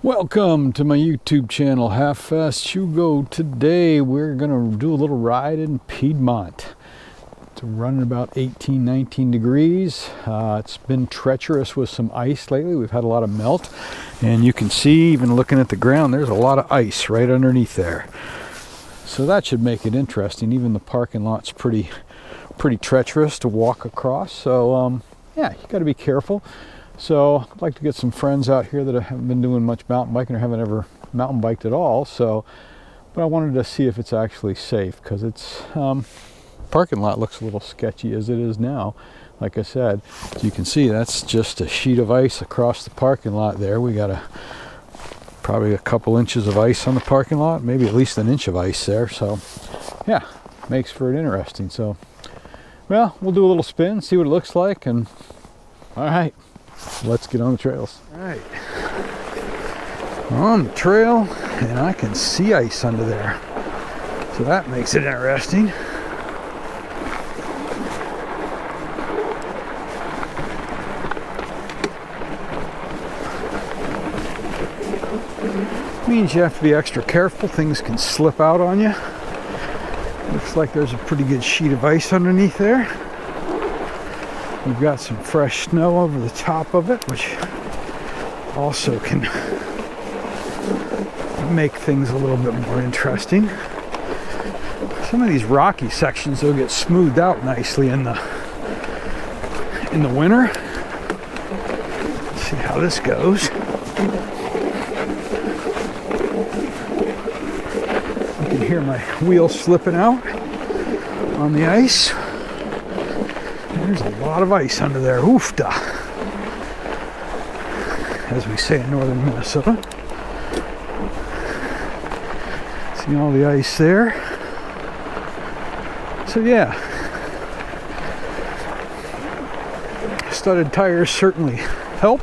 Welcome to my YouTube channel, Half Fast Hugo. Today we're going to do a little ride in Piedmont. It's running about 18-19 degrees. It's been treacherous with some ice lately. We've had a lot of melt, and you can see, even looking at the ground, there's a lot of ice right underneath there. So that should make it interesting. Even the parking lot's pretty treacherous to walk across. So yeah, you got to be careful. So I'd like to get some friends out here that haven't been doing much mountain biking or haven't ever mountain biked at all. But I wanted to see if it's actually safe, because it's parking lot looks a little sketchy as it is now. Like I said, as you can see, that's just a sheet of ice across the parking lot there. We got probably a couple inches of ice on the parking lot, maybe at least an inch of ice there. So yeah, makes for it interesting. So well, we'll do a little spin, see what it looks like, and all right. Let's get on the trails. All right, on the trail, and I can see ice under there, so that makes it interesting. Means you have to be extra careful. Things can slip out on you. Looks like there's a pretty good sheet of ice underneath there. We've got some fresh snow over the top of it, which also can make things a little bit more interesting. Some of these rocky sections will get smoothed out nicely in the winter. Let's see how this goes. You can hear my wheels slipping out on the ice. There's a lot of ice under there, oofta, as we say in northern Minnesota. See all the ice there. So yeah, studded tires certainly help,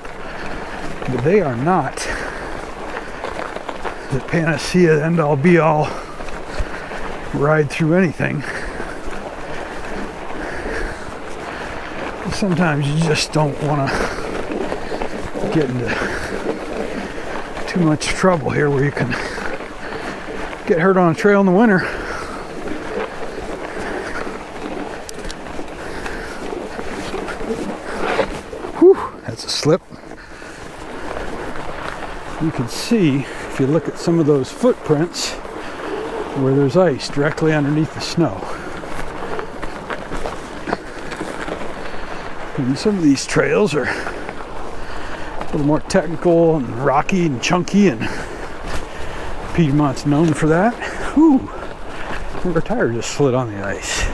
but they are not the panacea, end all be all ride through anything. Sometimes you just don't want to get into too much trouble here where you can get hurt on a trail in the winter. Whew, that's a slip. You can see, if you look at some of those footprints, where there's ice directly underneath the snow. And some of these trails are a little more technical and rocky and chunky, and Piedmont's known for that. Whew, our tire just slid on the ice.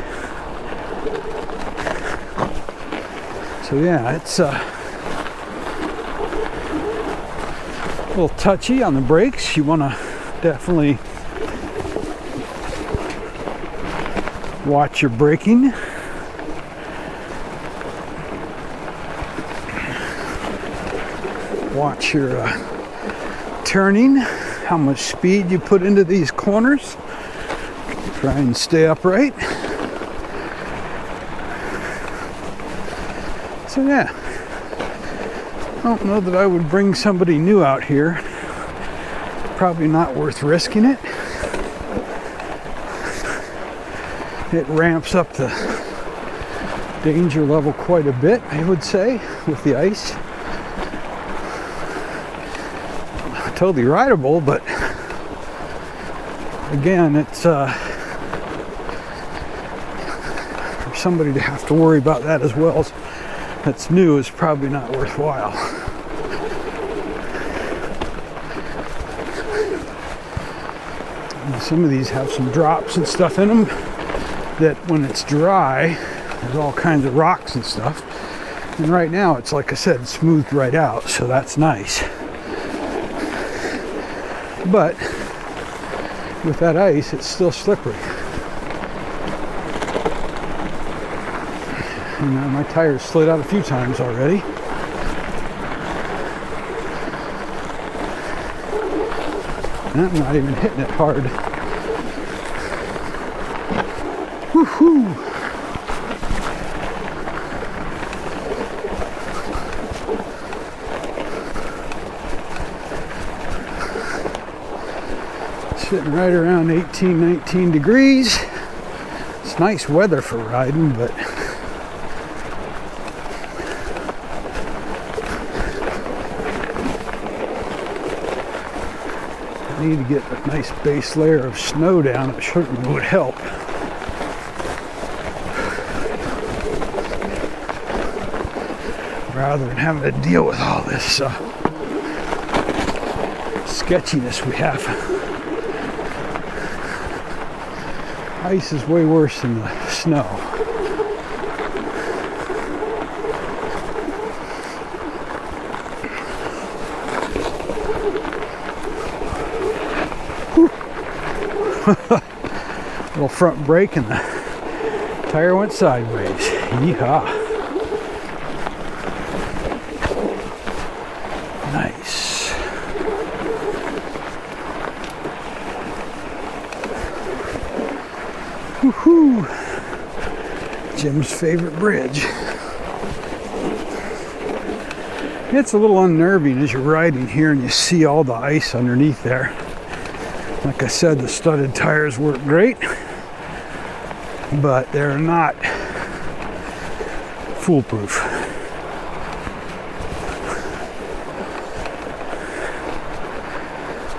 So yeah, it's a little touchy on the brakes. You want to definitely watch your braking. Watch your turning, how much speed you put into these corners. Try and stay upright. So yeah, I don't know that I would bring somebody new out here. Probably not worth risking it. It ramps up the danger level quite a bit, I would say, with the ice. Totally rideable, but again, it's for somebody to have to worry about that as well as that's new is probably not worthwhile. And some of these have some drops and stuff in them that when it's dry, there's all kinds of rocks and stuff. And right now, it's like I said, smoothed right out, so that's nice. But with that ice, it's still slippery. And my tires slid out a few times already. And I'm not even hitting it hard. Woohoo! Sitting right around 18, 19 degrees. It's nice weather for riding, but I need to get a nice base layer of snow down. It certainly would help. Rather than having to deal with all this sketchiness we have. Ice is way worse than the snow. Little front brake and the tire went sideways. Yeehaw. Nice. Woohoo! Jim's favorite bridge. It's a little unnerving as you're riding here and you see all the ice underneath there. Like I said, the studded tires work great, but they're not foolproof.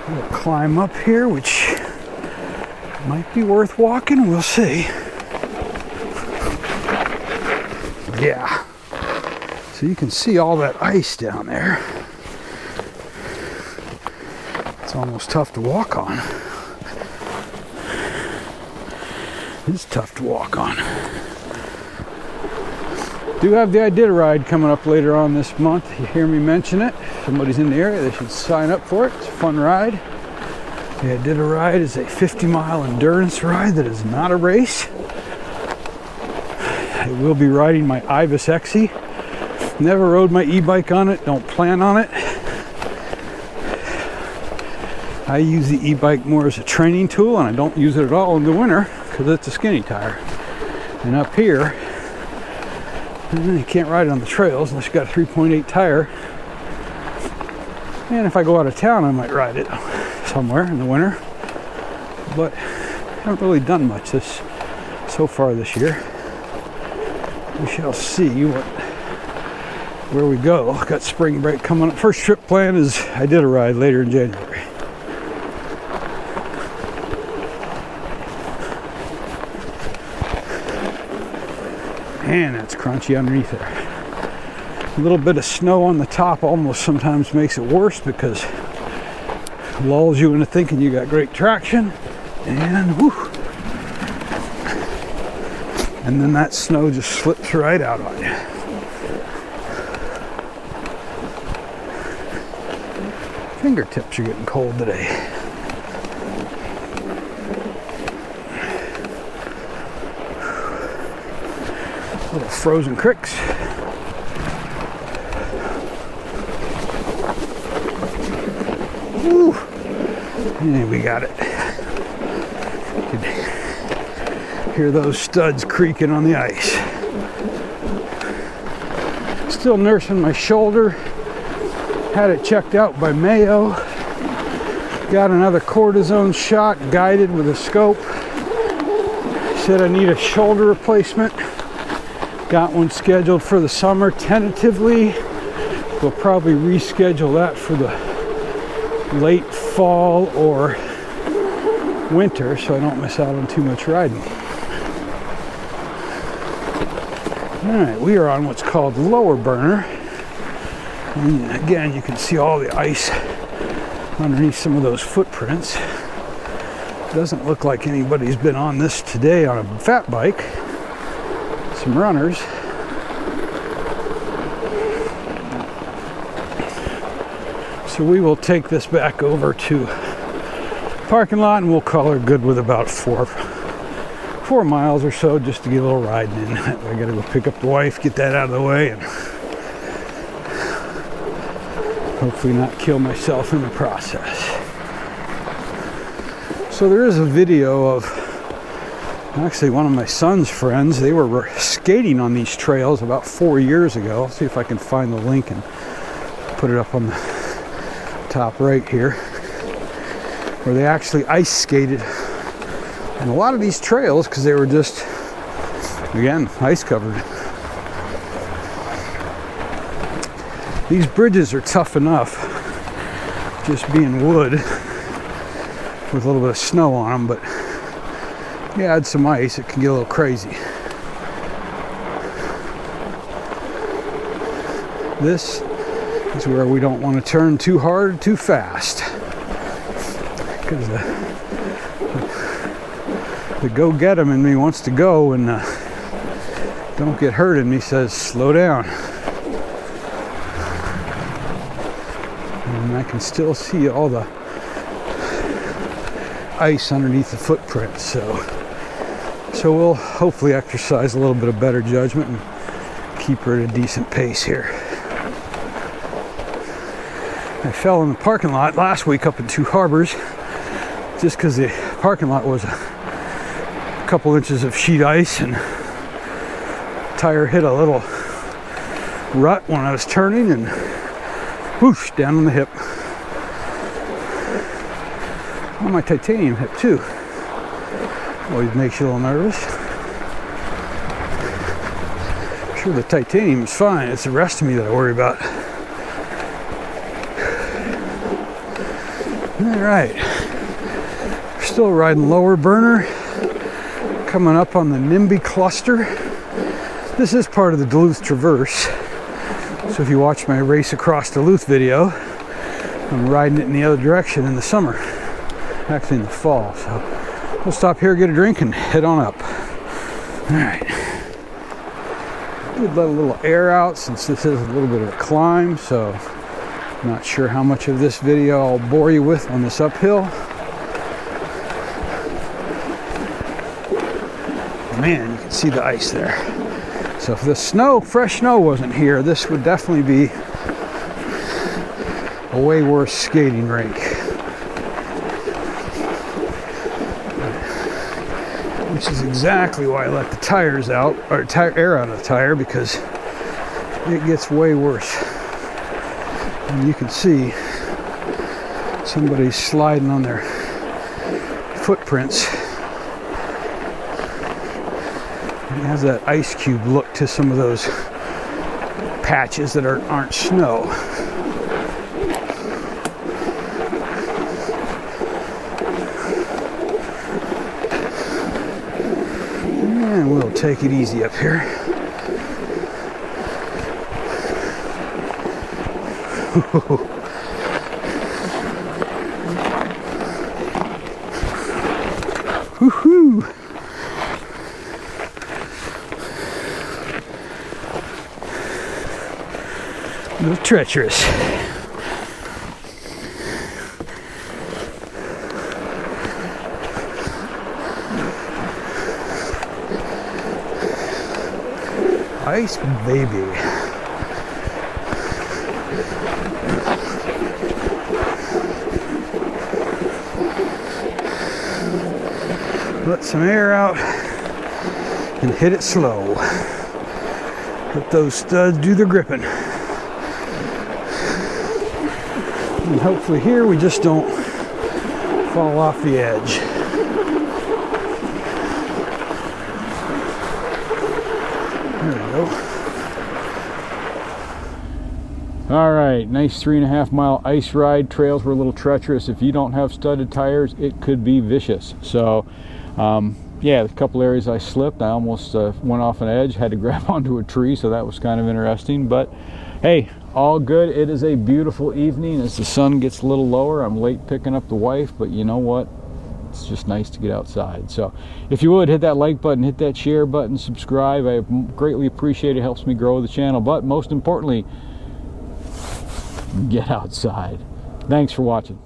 We'll climb up here, which might be worth walking. We'll see. Yeah. So you can see all that ice down there. It's almost tough to walk on. It's tough to walk on. Do have the Iditarod coming up later on this month. You hear me mention it. If somebody's in the area, they should sign up for it. It's a fun ride. The Iditarod is a 50-mile endurance ride that is not a race. I will be riding my Ibis XE. Never rode my e-bike on it. Don't plan on it. I use the e-bike more as a training tool, and I don't use it at all in the winter because it's a skinny tire. And up here, you can't ride it on the trails unless you got a 3.8 tire. And if I go out of town, I might ride it somewhere in the winter. But I haven't really done much so far this year. We shall see where we go. Got spring break coming up. First trip plan is Iditarod later in January. Man, that's crunchy underneath there. A little bit of snow on the top almost sometimes makes it worse because it lulls you into thinking you got great traction, and whoo, and then that snow just slips right out on you. Fingertips are getting cold today. Little frozen cricks. Woo! And we got it. You can hear those studs creaking on the ice. Still nursing my shoulder. Had it checked out by Mayo. Got another cortisone shot, guided with a scope. Said I need a shoulder replacement. Got one scheduled for the summer tentatively. We'll probably reschedule that for the late fall or winter so I don't miss out on too much riding. Alright, we are on what's called lower burner. And again, you can see all the ice underneath some of those footprints. Doesn't look like anybody's been on this today on a fat bike. Some runners. So we will take this back over to parking lot and we'll call her good with about 4 miles or so just to get a little riding in. I gotta go pick up the wife, get that out of the way, and hopefully not kill myself in the process. So there is a video of actually one of my son's friends. They were skating on these trails about 4 years ago. I'll see if I can find the link and put it up on the top right here. where they actually ice skated on a lot of these trails because they were just, again, ice covered. These bridges are tough enough, just being wood with a little bit of snow on them, but you add some ice, it can get a little crazy. This is where we don't want to turn too hard, too fast, because the go-get-em in me wants to go, and don't get hurt in me says slow down. And I can still see all the ice underneath the footprint, so we'll hopefully exercise a little bit of better judgment and keep her at a decent pace here. I fell in the parking lot last week up in Two Harbors just because the parking lot was a couple inches of sheet ice, and tire hit a little rut when I was turning, and whoosh, down on the hip. On my titanium hip too. Always makes you a little nervous. I'm sure the titanium is fine. It's the rest of me that I worry about. All right. We're still riding lower burner. Coming up on the NIMBY cluster. This is part of the Duluth Traverse. So if you watch my race across Duluth video, I'm riding it in the other direction in the summer. Actually in the fall. So we'll stop here, get a drink, and head on up. All right. We'd let a little air out since this is a little bit of a climb, so I'm not sure how much of this video I'll bore you with on this uphill. Man, you can see the ice there. So if the snow, fresh snow wasn't here, this would definitely be a way worse skating rink. Which is exactly why I let the tires out, or air out of the tire, because it gets way worse. And you can see somebody's sliding on their footprints. It has that ice cube look to some of those patches that aren't snow. And we'll take it easy up here. Woohoo! A little treacherous. Ice baby. Let some air out and hit it slow. Let those studs do their gripping. And hopefully here we just don't fall off the edge. There we go. All right, nice 3.5 mile ice ride. Trails were a little treacherous. If you don't have studded tires, it could be vicious. So yeah, a couple areas I slipped. I almost went off an edge, had to grab onto a tree, so that was kind of interesting. But hey, all good. It is a beautiful evening as the sun gets a little lower. I'm late picking up the wife, but you know what? It's just nice to get outside. So if you would, hit that like button, hit that share button, subscribe. I greatly appreciate it. It helps me grow the channel. But most importantly, get outside. Thanks for watching.